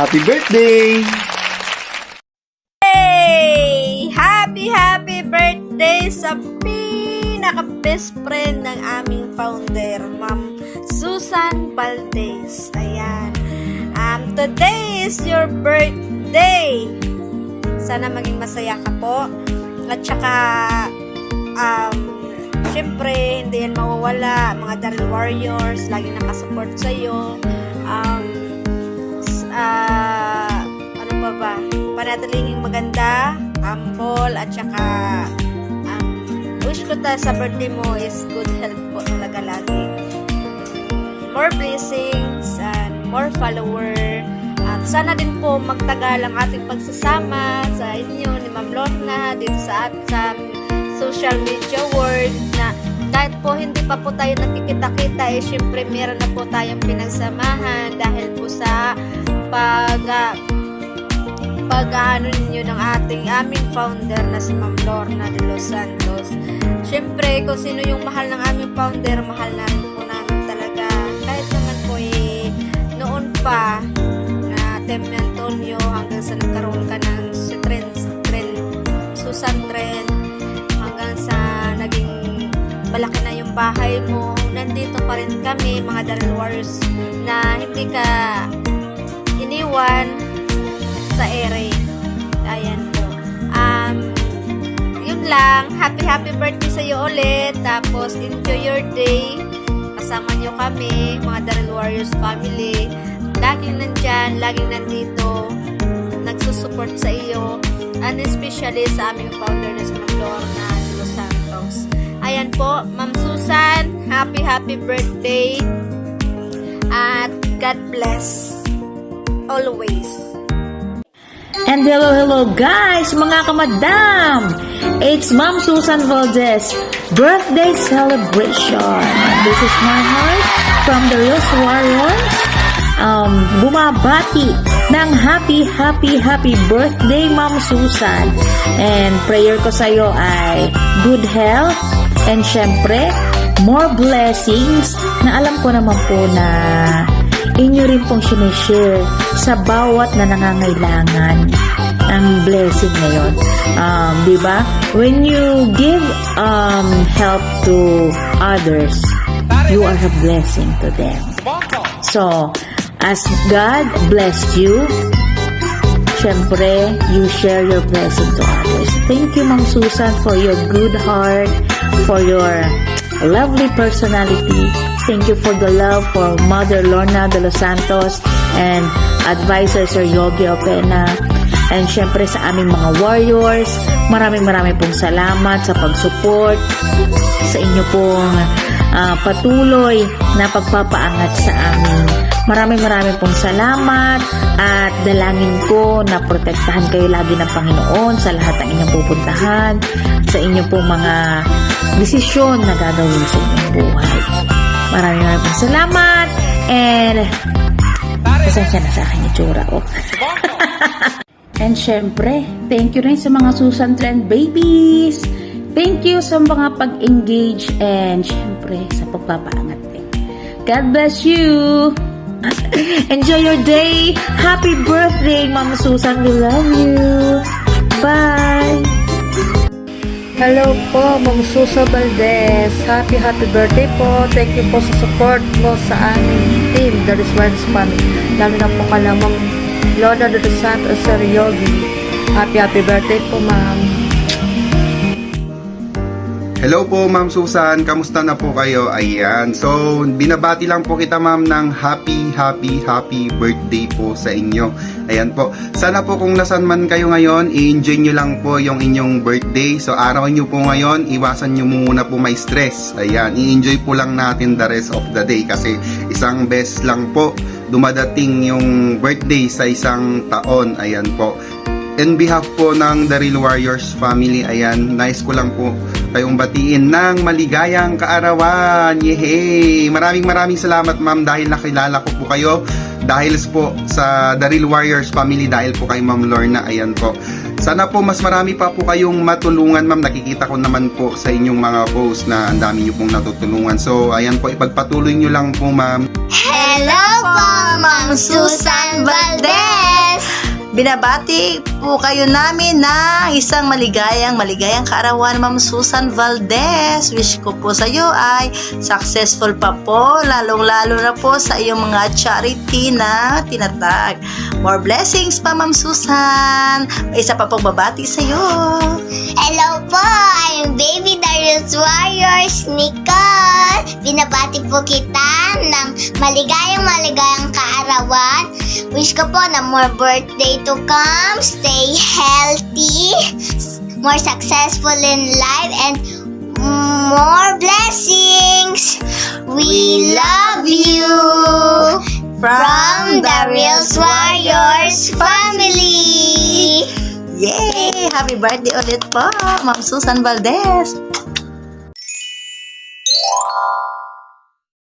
Happy birthday! Hey! Happy birthday sa pinaka-best friend ng aming founder, Ma'am Susan Valdez. Ayan. Today is your birthday. Sana maging masaya ka po. At saka, syempre, hindi yan mawawala. Mga Daryl Warriors, lagi nakasupport sa'yo. Ano pa ba? Panatilingin maganda, humble, at saka wish ko sa birthday mo is good health po talaga lagi. More blessings and more follower. At sana din po magtagal ang ating pagsasama sa inyo ni Ma'am Lorna dito sa social media world na kahit po hindi pa po tayo nakikita-kita syempre meron na po tayong pinagsamahan dahil po sa pag-ano ninyo ng aming founder na si Ma'am Lorna de los Santos. Syempre kung sino yung mahal ng aming founder, mahal na rin po namin talaga. Kahit naman po noon pa na Temi Antonio hanggang sa nagkaroon ka ng Susan Trend hanggang sa naging malaki na yung bahay mo, nandito pa rin kami mga Daryl Warriors na hindi ka iniwan sa ere. Ayan po. Yun lang. Happy birthday sa iyo ulit. Tapos enjoy your day. Kasama nyo kami, mga Daryl Warriors family. Laging nandyan, laging nandito. Nagsusupport sa iyo. And especially sa aming founder na si Ma'am Lorna de los Santos. Ayan po, Ma'am Susan, happy birthday. At God bless always. And hello guys, mga kamadam! It's Ma'am Susan Valdez birthday celebration. This is my heart from the Real Warriors. Bumabati ng happy birthday Ma'am Susan. And prayer ko sa iyo ay good health and syempre more blessings na alam ko naman po na inyo rin pong sinishare sa bawat na nangangailangan ng blessing ngayon. Diba? When you give help to others, you are a blessing to them. So, as God blessed you, syempre, you share your blessing to others. Thank you, Ma'am Susan, for your good heart, for your lovely personality. Thank you for the love for Mother Lorna de los Santos and Advisor Sir Yogi Opena. And syempre sa aming mga warriors, maraming pong salamat sa pag-support, sa inyo pong patuloy na pagpapaangat sa amin. Maraming pong salamat at dalangin ko na protektahan kayo lagi ng Panginoon sa lahat ng inyong pupuntahan, sa inyong pong mga desisyon na gagawin sa inyong buhay. Maraming pong salamat and pasensya na sa akin yung tsura ko. And syempre, thank you rin sa mga Susan Trend babies. Thank you sa mga pag-engage and syempre sa pagpapaangat din. God bless you! Enjoy your day! Happy birthday, Mama Susan! We love you! Bye! Hello po, Ma'am Susan Valdez. Happy birthday po. Thank you po sa support mo sa aming team, The Response Family. Lalo na po kala Ma'am Lorna de los Santos, Sir Yogi. Happy birthday po, Ma'am. Hello po Ma'am Susan, kamusta na po kayo? Ayan, so binabati lang po kita ma'am ng happy birthday po sa inyo. Ayan po, sana po kung nasan man kayo ngayon, i-enjoy nyo lang po yung inyong birthday. So araw nyo po ngayon, iwasan nyo muna po may stress. Ayan, i-enjoy po lang natin the rest of the day kasi isang beses lang po dumadating yung birthday sa isang taon. Ayan po. In behalf po ng The Real Warriors family, ayan, nice ko lang po kayong batiin ng maligayang kaarawan. Yehey! Maraming salamat ma'am dahil nakilala ko po kayo. Dahil po sa The Real Warriors family, dahil po kay Ma'am Lorna, ayan po. Sana po mas marami pa po kayong matulungan ma'am. Nakikita ko naman po sa inyong mga posts na ang dami nyo pong natutulungan. So ayan po, ipagpatuloy nyo lang po ma'am. Hello po, Ma'am Susan Valdez! Binabati po kayo namin na isang maligayang kaarawan, Ma'am Susan Valdez. Wish ko po sa iyo ay successful pa po, lalong-lalo na po sa iyong mga charity na tinatag. More blessings pa, Ma'am Susan. May isa pa pong babati sa iyo. Hello po, I'm Baby Darius Warriors Nicole. Binabati po kita ng maligayang kaarawan. Wish ko po na more birthday to come, stay healthy, more successful in life, and more blessings. We love you from the Real Warriors family. Yay! Happy birthday ulit po, Ma'am Susan Valdez.